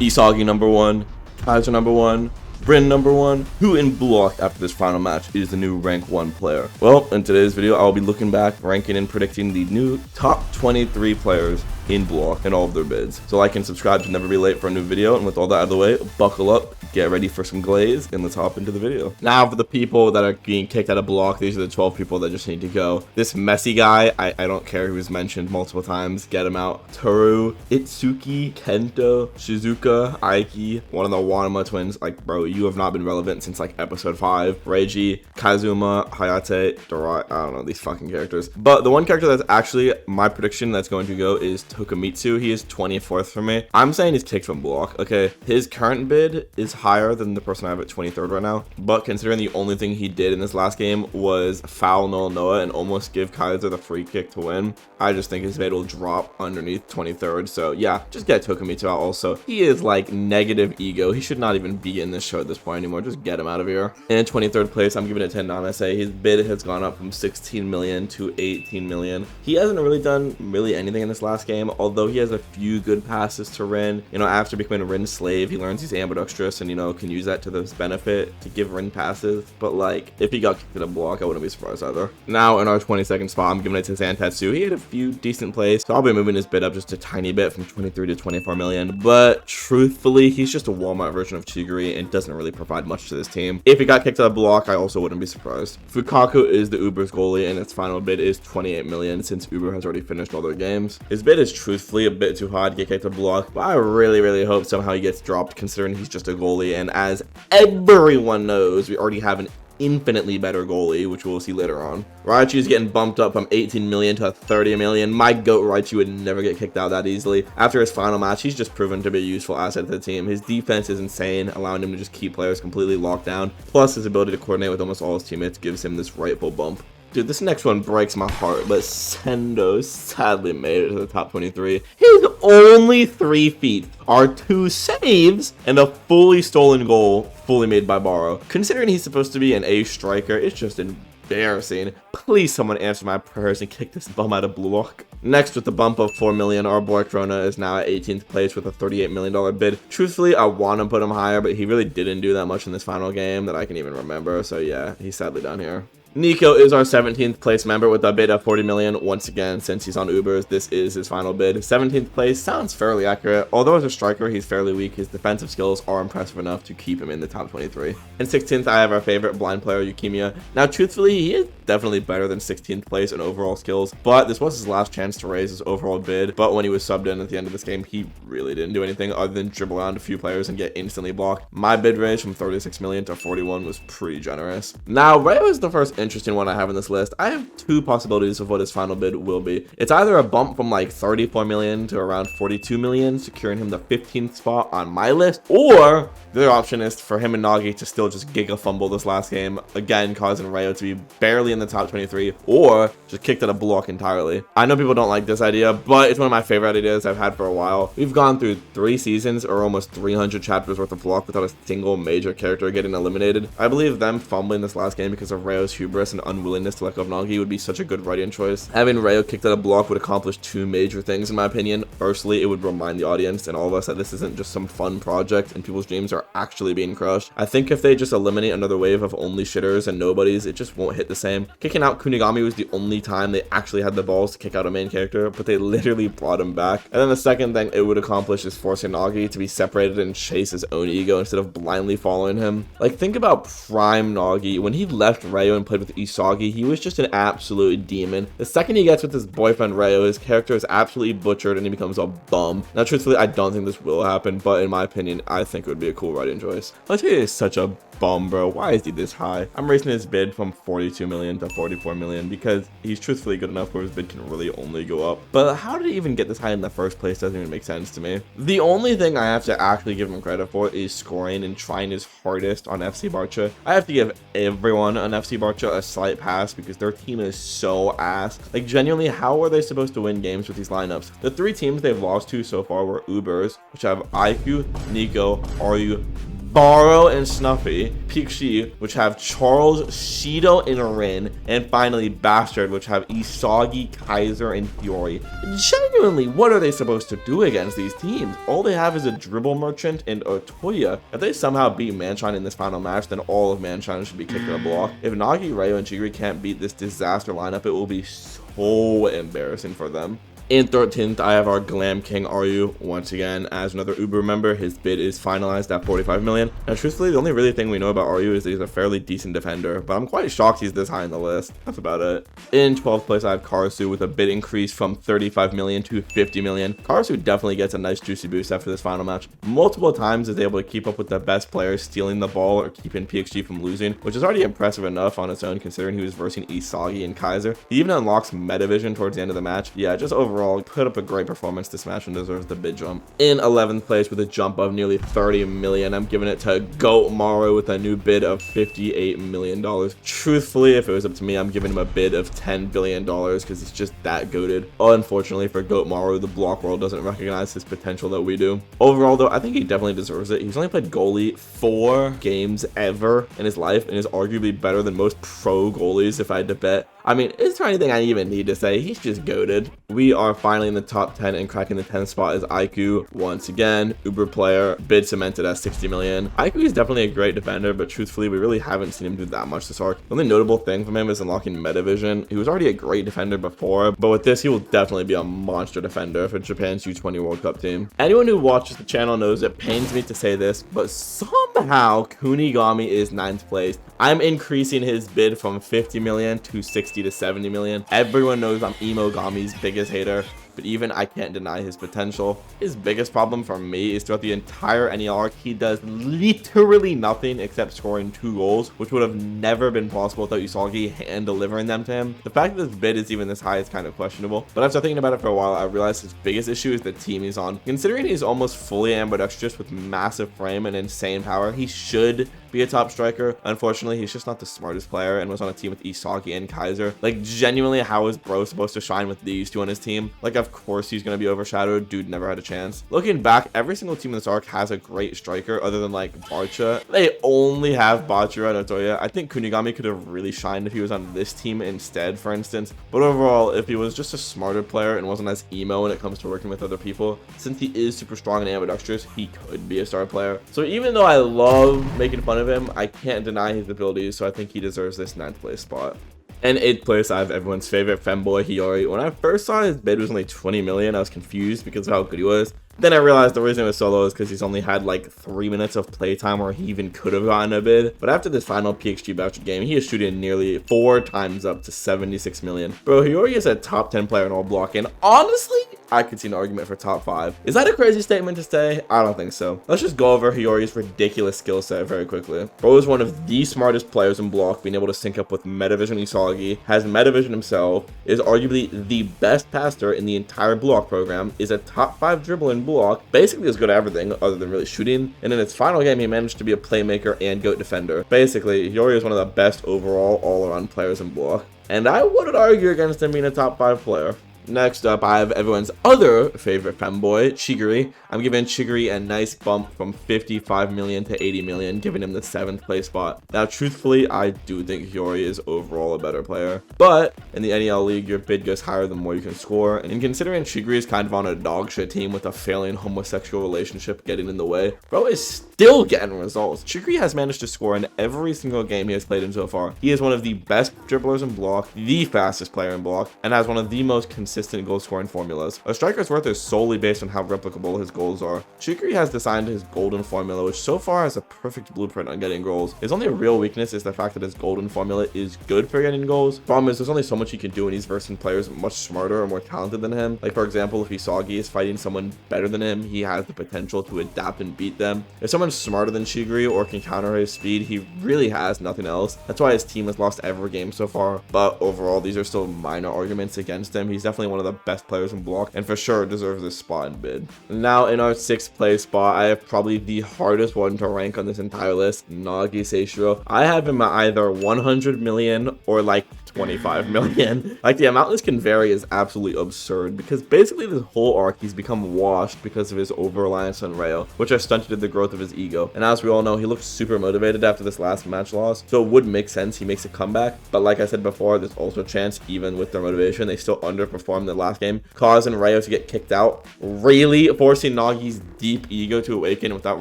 Isagi number 1, Kaiser number 1, Rin number 1. Who in Block after this final match is the new rank 1 player? Well, in today's video, I'll be looking back, ranking and predicting the new top 23 players in Block and all of their bids. So like and subscribe to never be late for a new video. And with all that out of the way, buckle up, get ready for some glaze, and let's hop into the video. Now for the people that are being kicked out of Block, these are the 12 people that just need to go. This messy guy, I don't care who's mentioned multiple times, get him out. Toru, Itsuki, Kento, Shizuka, Aiki, one of the Wanama twins. Like, bro, you have not been relevant since like episode 5. Reiji, Kazuma, Hayate, Dorai, I don't know these fucking characters. But the one character that's actually my prediction that's going to go is Tokumitsu. He is 24th for me. I'm saying he's kicked from Block. Okay, his current bid is higher than the person I have at 23rd right now, but considering the only thing he did in this last game was foul Noah and almost give Kaiser the free kick to win, I just think his bid will drop underneath 23rd. So yeah, just get Tokumitsu out. Also, he is like negative ego. He should not even be in this show at this point anymore. Just get him out of here. In 23rd place, I'm giving it 10 down. I say his bid has gone up from 16 million to 18 million. He hasn't really done anything in this last game, although he has a few good passes to Rin. You know, after becoming a Rin slave, he learns he's ambidextrous and, you know, can use that to his benefit to give Rin passes. But like, if he got kicked in a Block, I wouldn't be surprised either. Now in our 22nd spot, I'm giving it to Zantetsu. He had a few decent plays, so I'll be moving his bid up just a tiny bit from 23 to 24 million. But truthfully, he's just a Walmart version of Chiguri and doesn't really provide much to this team. If he got kicked out of Block, I also wouldn't be surprised. Fukaku is the Uber's goalie, and its final bid is 28 million since Uber has already finished all their games. His bid is truthfully a bit too high to get kicked out of Block, but I really hope somehow he gets dropped considering he's just a goalie, and as everyone knows, we already have an infinitely better goalie, which we'll see later on. Raichu is getting bumped up from 18 million to 30 million. My goat Raichu would never get kicked out that easily. After his final match, he's just proven to be a useful asset to the team. His defense is insane, allowing him to just keep players completely locked down. Plus, his ability to coordinate with almost all his teammates gives him this rightful bump. Dude, this next one breaks my heart, but Sendo sadly made it to the top 23. His only 3 feats are 2 saves and a fully stolen goal, fully made by Baro. Considering he's supposed to be an ace striker, it's just embarrassing. Please someone answer my prayers and kick this bum out of Block. Next, with the bump of 4 million, our boy Krona is now at 18th place with a $38 million bid. Truthfully, I want to put him higher, but he really didn't do that much in this final game that I can even remember. So yeah, he's sadly down here. Nico is our 17th place member with a bid of 40 million. Once again, since he's on Ubers, this is his final bid. 17th place sounds fairly accurate. Although as a striker, he's fairly weak. His defensive skills are impressive enough to keep him in the top 23. And 16th, I have our favorite blind player, Yukimiya. Now, truthfully, he is definitely better than 16th place in overall skills, but this was his last chance to raise his overall bid. But when he was subbed in at the end of this game, he really didn't do anything other than dribble around a few players and get instantly blocked. My bid range from 36 million to 41 was pretty generous. Now, Rayo is the first interesting one I have in this list. I have 2 possibilities of what his final bid will be. It's either a bump from like 34 million to around 42 million, securing him the 15th spot on my list, or the other option is for him and Nagi to still just giga fumble this last game, again causing Rayo to be barely in the top 23, or just kicked out of Block entirely. I know people don't like this idea, but it's one of my favorite ideas I've had for a while. We've gone through 3 seasons or almost 300 chapters worth of Block without a single major character getting eliminated. I believe them fumbling this last game because of Rayo's hubris and unwillingness to let go of Nagi would be such a good writing choice. Having Rayo kicked out of Block would accomplish 2 major things in my opinion. Firstly, it would remind the audience and all of us that this isn't just some fun project and people's dreams are actually being crushed. I think if they just eliminate another wave of only shitters and nobodies, it just won't hit the same. Kicking out Kunigami was the only time they actually had the balls to kick out a main character, but they literally brought him back. And then the second thing it would accomplish is forcing Nagi to be separated and chase his own ego instead of blindly following him. Like, think about prime Nagi. When he left Rayo and played with Isagi, he was just an absolute demon. The second he gets with his boyfriend Rayo, his character is absolutely butchered and he becomes a bum. Now, truthfully, I don't think this will happen, but in my opinion, I think it would be a cool writing choice. Let's say is such a bum, bro. Why is he this high? I'm raising his bid from 42 million to 44 million because he's truthfully good enough where his bid can really only go up. But how did he even get this high in the first place doesn't even make sense to me. The only thing I have to actually give him credit for is scoring and trying his hardest on FC Barca. I have to give everyone on FC Barca a slight pass because their team is so ass. Like, genuinely, how are they supposed to win games with these lineups? The 3 teams they've lost to so far were Ubers, which have IQ, Nico, Aru, Baro and Snuffy, Pikachu, which have Charles, Shido, and Rin, and finally Bastard, which have Isagi, Kaiser, and Fiori. Genuinely, what are they supposed to do against these teams? All they have is a Dribble Merchant and Otoya. If they somehow beat Manshine in this final match, then all of Manshine should be kicked in a block. If Nagi, Rayo, and Chigiri can't beat this disaster lineup, it will be so embarrassing for them. In 13th, I have our Glam King Ryu once again as another Uber member. His bid is finalized at 45 million. Now, truthfully, the only really thing we know about Ryu is that he's a fairly decent defender, but I'm quite shocked he's this high on the list. That's about it. In 12th place, I have Karasu with a bid increase from 35 million to 50 million. Karasu definitely gets a nice juicy boost after this final match. Multiple times is able to keep up with the best players stealing the ball or keeping PXG from losing, which is already impressive enough on its own considering he was versing Isagi and Kaiser. He even unlocks Metavision towards the end of the match. Yeah, just overall put up a great performance this match and deserves the bid jump. In 11th place with a jump of nearly 30 million, I'm giving it to Goat Maru with a new bid of $58 million. Truthfully, if it was up to me, I'm giving him a bid of $10 billion because he's just that goated. Unfortunately for Goat Maru, the block world doesn't recognize his potential that we do. Overall though, I think he definitely deserves it. He's only played goalie 4 games ever in his life and is arguably better than most pro goalies if I had to bet. I mean, is there anything I even need to say? He's just goated. We are finally in the top 10 and cracking the 10th spot is Aiku. Once again, Uber player, bid cemented at 60 million. Aiku is definitely a great defender, but truthfully, we really haven't seen him do that much this arc. The only notable thing from him is unlocking Metavision. He was already a great defender before, but with this, he will definitely be a monster defender for Japan's U20 World Cup team. Anyone who watches the channel knows it pains me to say this, but somehow Kunigami is 9th place. I'm increasing his bid from 50 million to 60 to 70 million. Everyone knows I'm Emogami's biggest hater, but even I can't deny his potential. His biggest problem for me is throughout the entire NEL arc, he does literally nothing except scoring 2 goals, which would have never been possible without Usagi hand delivering them to him. The fact that his bid is even this high is kind of questionable, but after thinking about it for a while, I realized his biggest issue is the team he's on. Considering he's almost fully ambidextrous with massive frame and insane power, he should be a top striker. Unfortunately, he's just not the smartest player and was on a team with Isagi and Kaiser. Like, genuinely, how is Bro supposed to shine with these two on his team? Like, of course he's going to be overshadowed. Dude never had a chance. Looking back, every single team in this arc has a great striker other than, like, Barcha. They only have Bachira and Otoya. I think Kunigami could have really shined if he was on this team instead, for instance. But overall, if he was just a smarter player and wasn't as emo when it comes to working with other people, since he is super strong and ambidextrous, he could be a star player. So even though I love making fun of him, I can't deny his abilities, so I think he deserves this 9th place spot. And 8th place, I have everyone's favorite femboy, Hiyori. When I first saw his bid was only 20 million, I was confused because of how good he was. Then I realized the reason it was so low is because he's only had like 3 minutes of playtime where he even could have gotten a bid. But after this final PXG voucher game, he is shooting nearly 4 times up to 76 million. Bro, Hiyori is a top 10 player in all block, and honestly, I could see an argument for top 5. Is that a crazy statement to say? I don't think so. Let's just go over Hiyori's ridiculous skill set very quickly. Bro is one of the smartest players in block, being able to sync up with Metavision Isagi, has Metavision himself, is arguably the best passer in the entire block program, is a top 5 dribbler in block, basically is good at everything other than really shooting, and in its final game he managed to be a playmaker and GOAT defender. Basically, Hiyori is one of the best overall all-around players in block, and I wouldn't argue against him being a top 5 player. Next up, I have everyone's other favorite femboy, Chigiri. I'm giving Chigiri a nice bump from 55 million to 80 million, giving him the 7th place spot. Now, truthfully, I do think Hiyori is overall a better player, but in the NEL League, your bid goes higher the more you can score, and considering Chigiri is kind of on a dog shit team with a failing homosexual relationship getting in the way, bro is still getting results. Chigiri has managed to score in every single game he has played in so far. He is one of the best dribblers in block, the fastest player in block, and has one of the most consistent goal scoring formulas. A striker's worth is solely based on how replicable his goals are. Chigiri has designed his golden formula, which so far has a perfect blueprint on getting goals. His only real weakness is the fact that his golden formula is good for getting goals. Problem is, there's only so much he can do, and he's versing players much smarter or more talented than him. Like, for example, if Isagi is fighting someone better than him, he has the potential to adapt and beat them. If someone's smarter than Chigiri or can counter his speed, he really has nothing else. That's why his team has lost every game so far, but overall, these are still minor arguments against him. He's definitely definitely one of the best players in block, and for sure deserves this spot in bid. Now in our 6th place spot, I have probably the hardest one to rank on this entire list, Nagi Seishiro. I have him at either 100 million or like 25 million. Like, the amount this can vary is absolutely absurd, because basically this whole arc he's become washed because of his over-reliance on Rayo, which has stunted the growth of his ego. And as we all know, he looked super motivated after this last match loss, so it would make sense he makes a comeback. But like I said before, there's also a chance, even with their motivation, they still underperformed the last game, causing Rayo to get kicked out, really forcing Nagi's deep ego to awaken without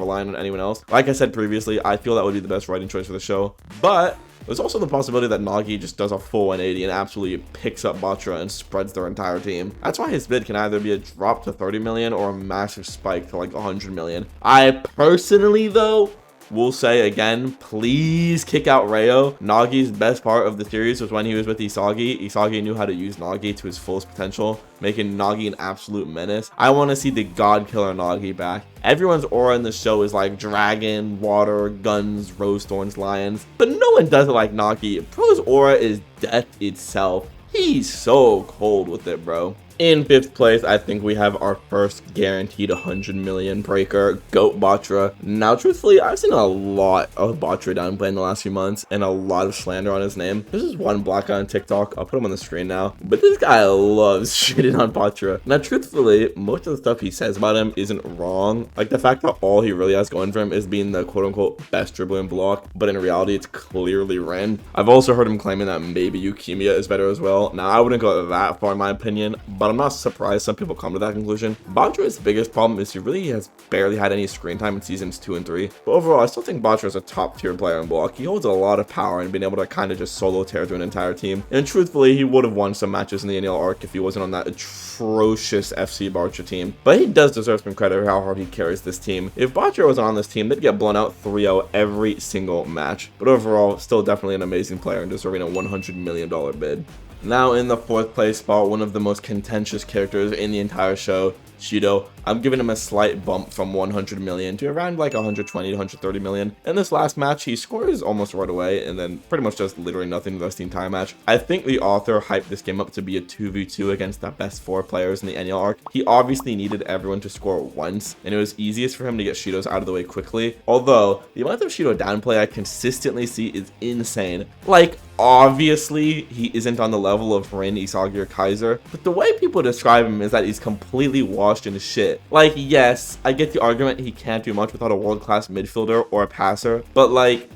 relying on anyone else. Like I said previously, I feel that would be the best writing choice for the show, but there's also the possibility that Nagi just does a full 180 and absolutely picks up Batra and spreads their entire team. That's why his bid can either be a drop to 30 million or a massive spike to like 100 million. I personally, though, will say again, please kick out Rayo. Nagi's best part of the series was when he was with Isagi. Isagi knew how to use Nagi to his fullest potential, making Nagi an absolute menace. I want to see the God Killer Nagi back. Everyone's aura in the show is like dragon, water, guns, rose thorns, lions, but no one does it like Nagi. Bro's aura is death itself. He's so cold with it, bro. In 5th place, I think we have our first guaranteed 100 million breaker, GOAT Batra. Now, truthfully, I've seen a lot of Batra downplay in the last few months, and a lot of slander on his name. This is one black guy on TikTok. I'll put him on the screen now. But this guy loves shitting on Batra. Now, truthfully, most of the stuff he says about him isn't wrong. Like, the fact that all he really has going for him is being the quote-unquote best dribbler in block, but in reality, it's clearly Ren. I've also heard him claiming that maybe Eukemia is better as well. Now, I wouldn't go that far in my opinion, but I'm not surprised some people come to that conclusion. Batra's biggest problem is he really has barely had any screen time in seasons 2 and 3. But overall, I still think Batra is a top tier player in block. He holds a lot of power and being able to kind of just solo tear through an entire team. And truthfully, he would have won some matches in the NL arc if he wasn't on that atrocious FC Batra team. But he does deserve some credit for how hard he carries this team. If Batra wasn't on this team, they'd get blown out 3-0 every single match. But overall, still definitely an amazing player and deserving a $100 million bid. Now in the 4th place spot, one of the most contentious characters in the entire show, Shido. I'm giving him a slight bump from 100 million to around like 120 to 130 million. In this last match, he scores almost right away and then pretty much does literally nothing the rest of the entire match. I think the author hyped this game up to be a 2v2 against the best 4 players in the NL arc. He obviously needed everyone to score once, and it was easiest for him to get Shido's out of the way quickly. Although, the amount of Shido downplay I consistently see is insane. Like, obviously, he isn't on the level of Rin, Isagi, or Kaiser, but the way people describe him is that he's completely washed in shit. Like, yes, I get the argument he can't do much without a world-class midfielder or a passer, but like,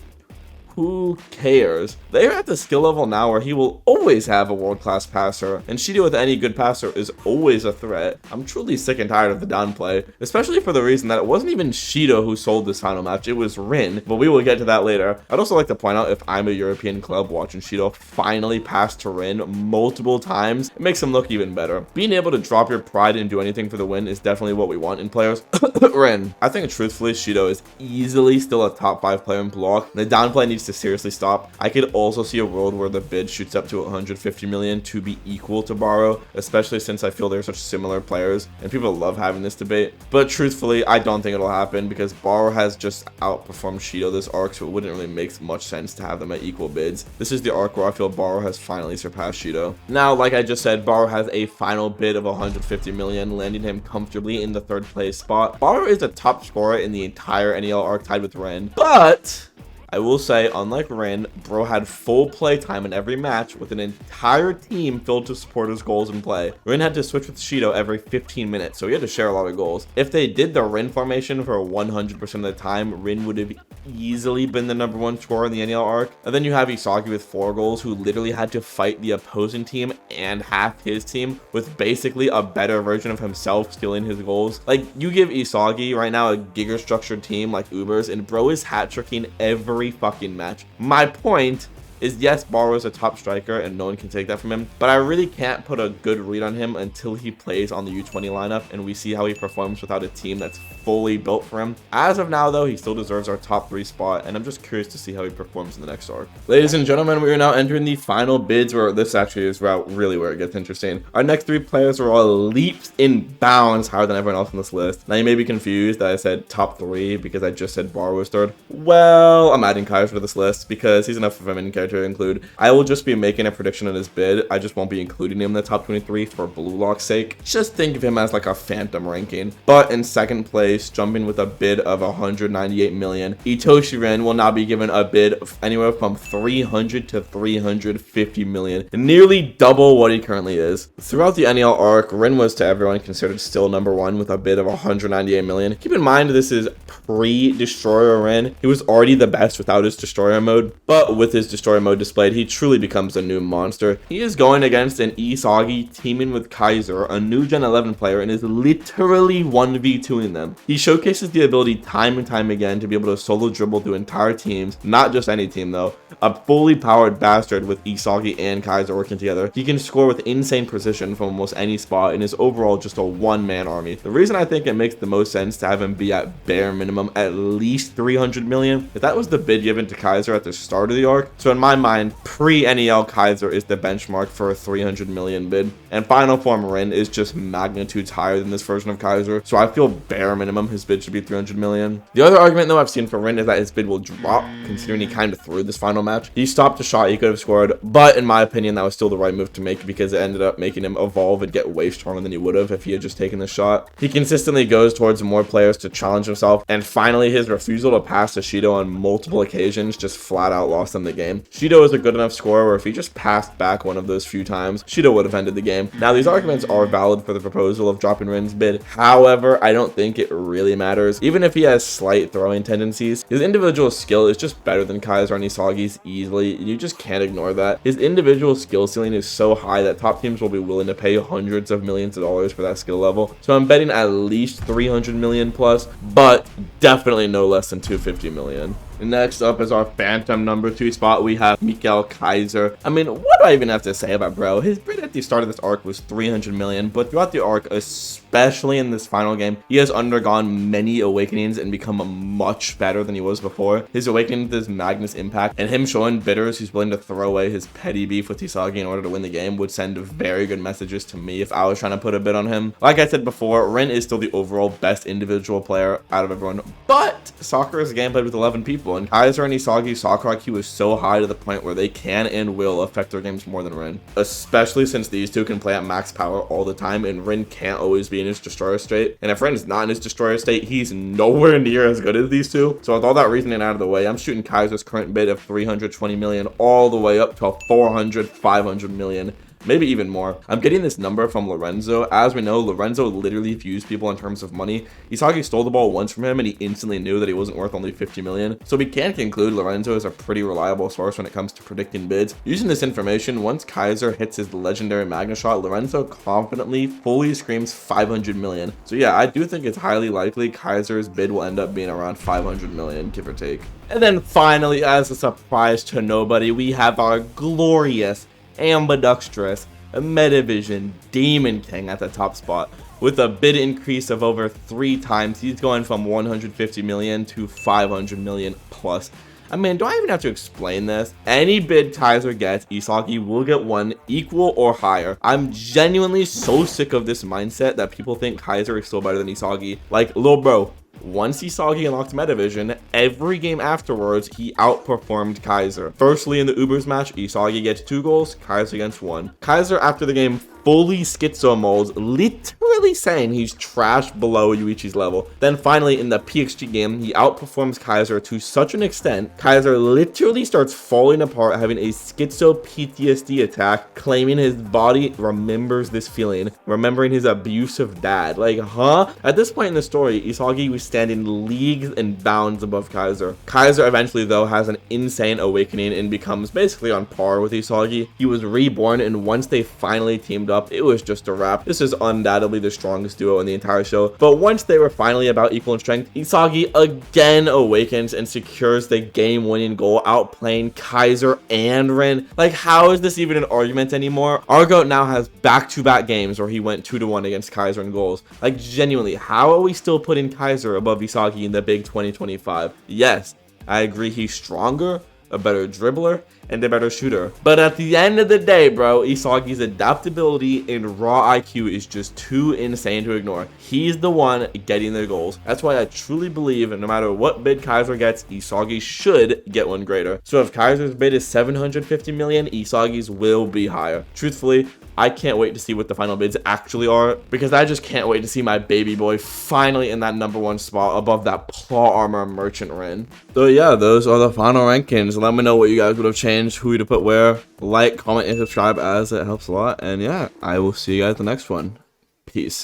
who cares? They're at the skill level now where he will always have a world-class passer, and Shido with any good passer is always a threat. I'm truly sick and tired of the downplay, especially for the reason that it wasn't even Shido who sold this final match, it was Rin, but we will get to that later. I'd also like to point out, if I'm a European club watching Shido finally pass to Rin multiple times, it makes him look even better. Being able to drop your pride and do anything for the win is definitely what we want in players. Rin. I think truthfully, Shido is easily still a top 5 player in block. The downplay needs to seriously stop. I could also see a world where the bid shoots up to 150 million to be equal to Baro, especially since I feel they're such similar players and people love having this debate. But truthfully, I don't think it'll happen because Baro has just outperformed Shido this arc, so it wouldn't really make much sense to have them at equal bids. This is the arc where I feel Baro has finally surpassed Shido. Now, like I just said, Baro has a final bid of 150 million, landing him comfortably in the 3rd place spot. Baro is a top scorer in the entire NEL arc, tied with Ren, but I will say, unlike Rin, Bro had full play time in every match with an entire team filled to support his goals and play. Rin had to switch with Shido every 15 minutes, so he had to share a lot of goals. If they did the Rin formation for 100% of the time, Rin would have easily been the #1 scorer in the NEL arc. And then you have Isagi with 4 goals, who literally had to fight the opposing team and half his team with basically a better version of himself stealing his goals. Like, you give Isagi right now a Giga structured team like Uber's, and Bro is hat-tricking every fucking match. My point is, yes, Baro is a top striker and no one can take that from him, but I really can't put a good read on him until he plays on the U20 lineup and we see how he performs without a team that's fully built for him. As of now, though, he still deserves our top 3 spot, and I'm just curious to see how he performs in the next arc. Ladies and gentlemen, we are now entering the final bids, where this actually is really where it gets interesting. Our next 3 players are all leaps and bounds higher than everyone else on this list. Now, you may be confused that I said top 3 because I just said Baro was 3rd. Well, I'm adding Kaiser to this list because he's enough of a main character care to include. I will just be making a prediction on his bid. I just won't be including him in the top 23 for Blue Lock's sake. Just think of him as like a phantom ranking. But in second place, jumping with a bid of 198 million, Itoshi Rin will now be given a bid of anywhere from 300 to 350 million, nearly double what he currently is. Throughout the NEL arc, Rin was to everyone considered still number one with a bid of 198 million. Keep in mind this is pre-Destroyer Rin. He was already the best without his Destroyer mode, but with his Destroyer mode displayed, he truly becomes a new monster. He is going against an Isagi teaming with Kaiser, a new Gen 11 player, and is literally 1v2ing them. He showcases the ability time and time again to be able to solo dribble through entire teams, not just any team though. A fully powered bastard with Isagi and Kaiser working together. He can score with insane precision from almost any spot and is overall just a one-man army. The reason I think it makes the most sense to have him be at bare minimum at least 300 million, if that was the bid given to Kaiser at the start of the arc. So in my mind, pre-NEL Kaiser is the benchmark for a 300 million bid, and Final Form Rin is just magnitudes higher than this version of Kaiser, so I feel bare minimum his bid should be 300 million. The other argument though I've seen for Rin is that his bid will drop, considering he kind of threw this final match. He stopped a shot he could have scored, but in my opinion that was still the right move to make because it ended up making him evolve and get way stronger than he would have if he had just taken the shot. He consistently goes towards more players to challenge himself, and finally his refusal to pass to Shido on multiple occasions just flat out lost him the game. Shido is a good enough scorer where if he just passed back one of those few times, Shido would have ended the game. Now these arguments are valid for the proposal of dropping Rin's bid, however I don't think it really matters. Even if he has slight throwing tendencies, his individual skill is just better than Kaiser and Isagi's easily. You just can't ignore that. His individual skill ceiling is so high that top teams will be willing to pay hundreds of millions of dollars for that skill level. So I'm betting at least 300 million plus, but definitely no less than 250 million. Next up is our phantom number 2 spot. We have Mikael Kaiser. I mean, what do I even have to say about bro? His bid at the start of this arc was 300 million, but throughout the arc, especially in this final game, he has undergone many awakenings and become much better than he was before. His awakening to his Magnus impact and him showing bitters who's willing to throw away his petty beef with Isagi in order to win the game would send very good messages to me if I was trying to put a bid on him. Like I said before, Rin is still the overall best individual player out of everyone, but soccer is a game played with 11 people. And Kaiser and Isagi's soccer IQ is so high to the point where they can and will affect their games more than Rin. Especially since these two can play at max power all the time and Rin can't always be in his destroyer state. And if Rin is not in his destroyer state, he's nowhere near as good as these two. So with all that reasoning out of the way, I'm shooting Kaiser's current bid of 320 million all the way up to a 400, 500 million. Maybe even more. I'm getting this number from Lorenzo. As we know, Lorenzo literally views people in terms of money. Isagi stole the ball once from him and he instantly knew that he wasn't worth only 50 million. So we can conclude Lorenzo is a pretty reliable source when it comes to predicting bids. Using this information, once Kaiser hits his legendary Magnus shot, Lorenzo confidently fully screams 500 million. So yeah, I do think it's highly likely Kaiser's bid will end up being around 500 million, give or take. And then finally, as a surprise to nobody, we have our glorious ambidextrous Metavision Demon King at the top spot with a bid increase of over 3 times. He's going from 150 million to 500 million plus. I mean, do I even have to explain this? Any bid Kaiser gets, Isagi will get one equal or higher. I'm genuinely so sick of this mindset that people think Kaiser is still better than Isagi. Like, lil bro, once Isagi unlocked Metavision, every game afterwards, he outperformed Kaiser. Firstly, in the Ubers match, Isagi gets 2 goals, Kaiser gets 1. Kaiser, after the game, fully schizo molds, literally saying he's trash below Yuichi's level. Then finally, in the PXG game, he outperforms Kaiser to such an extent, Kaiser literally starts falling apart, having a schizo PTSD attack, claiming his body remembers this feeling, remembering his abusive dad. Like, huh? At this point in the story, Isagi was standing leagues and bounds above Kaiser. Kaiser eventually, though, has an insane awakening and becomes basically on par with Isagi. He was reborn, and once they finally teamed up, it was just a wrap. This is undoubtedly the strongest duo in the entire show, but once they were finally about equal in strength, Isagi again awakens and secures the game-winning goal, outplaying Kaiser and Rin. Like, how is this even an argument anymore? Argo now has back-to-back games where he went 2-1 against Kaiser in goals. Like, genuinely, how are we still putting Kaiser above Isagi in the big 2025? Yes, I agree he's stronger, a better dribbler, and a better shooter. But at the end of the day, bro, Isagi's adaptability and raw IQ is just too insane to ignore. He's the one getting the goals. That's why I truly believe no matter what bid Kaiser gets, Isagi should get one greater. So if Kaiser's bid is 750 million, Isagi's will be higher. Truthfully, I can't wait to see what the final bids actually are, because I just can't wait to see my baby boy finally in that #1 spot above that Plot Armor Merchant Rin. So yeah, those are the final rankings. Let me know what you guys would have changed, who to put where. Like, comment, and subscribe as it helps a lot. And yeah, I will see you guys in the next one. Peace.